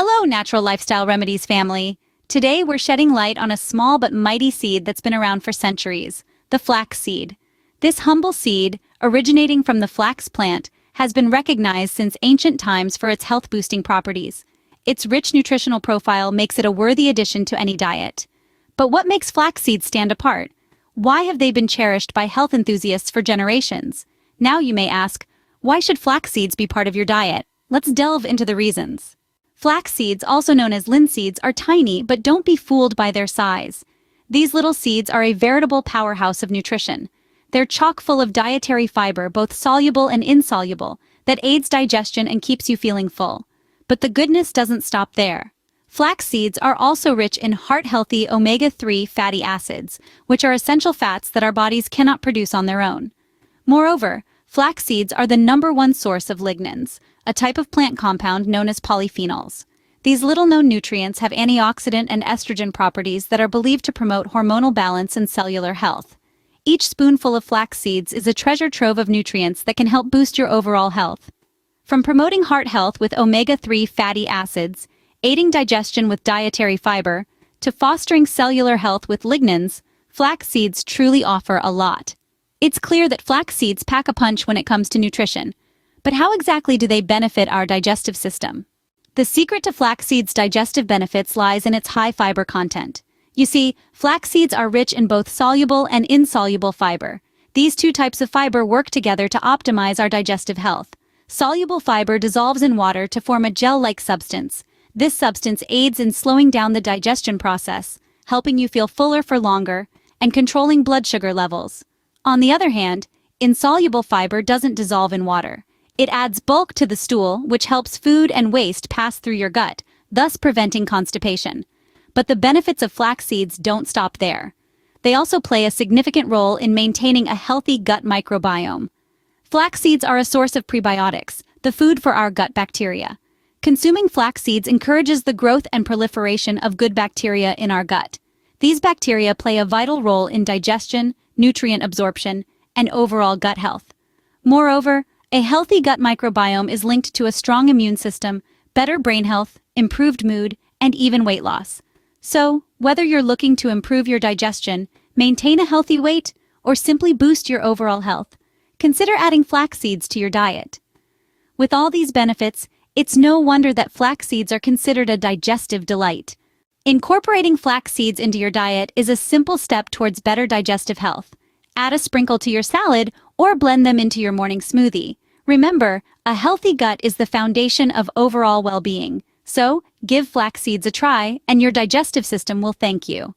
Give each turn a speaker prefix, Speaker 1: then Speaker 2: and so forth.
Speaker 1: Hello, Natural Lifestyle Remedies family. Today we're shedding light on a small but mighty seed that's been around for centuries, the flaxseed. This humble seed, originating from the flax plant, has been recognized since ancient times for its health-boosting properties. Its rich nutritional profile makes it a worthy addition to any diet. But what makes flax seeds stand apart? Why have they been cherished by health enthusiasts for generations? Now you may ask, why should flax seeds be part of your diet? Let's delve into the reasons. Flax seeds, also known as linseeds, are tiny, but don't be fooled by their size. These little seeds are a veritable powerhouse of nutrition. They're chock full of dietary fiber, both soluble and insoluble, that aids digestion and keeps you feeling full. But the goodness doesn't stop there. Flax seeds are also rich in heart-healthy omega-3 fatty acids, which are essential fats that our bodies cannot produce on their own. Moreover, flax seeds are the #1 source of lignans, a type of plant compound known as polyphenols. These little-known nutrients have antioxidant and estrogen properties that are believed to promote hormonal balance and cellular health. Each spoonful of flax seeds is a treasure trove of nutrients that can help boost your overall health. From promoting heart health with omega-3 fatty acids, aiding digestion with dietary fiber, to fostering cellular health with lignans, flax seeds truly offer a lot. It's clear that flax seeds pack a punch when it comes to nutrition. But how exactly do they benefit our digestive system? The secret to flax seeds' digestive benefits lies in its high fiber content. You see, flax seeds are rich in both soluble and insoluble fiber. These two types of fiber work together to optimize our digestive health. Soluble fiber dissolves in water to form a gel-like substance. This substance aids in slowing down the digestion process, helping you feel fuller for longer, and controlling blood sugar levels. On the other hand, insoluble fiber doesn't dissolve in water. It adds bulk to the stool, which helps food and waste pass through your gut, thus preventing constipation. But the benefits of flax seeds don't stop there. They also play a significant role in maintaining a healthy gut microbiome. Flax seeds are a source of prebiotics, the food for our gut bacteria. Consuming flax seeds encourages the growth and proliferation of good bacteria in our gut. These bacteria play a vital role in digestion, nutrient absorption, and overall gut health. Moreover, a healthy gut microbiome is linked to a strong immune system, better brain health, improved mood, and even weight loss. So, whether you're looking to improve your digestion, maintain a healthy weight, or simply boost your overall health, consider adding flax seeds to your diet. With all these benefits, it's no wonder that flax seeds are considered a digestive delight. Incorporating flax seeds into your diet is a simple step towards better digestive health. Add a sprinkle to your salad or blend them into your morning smoothie. Remember, a healthy gut is the foundation of overall well-being. So, give flax seeds a try and your digestive system will thank you.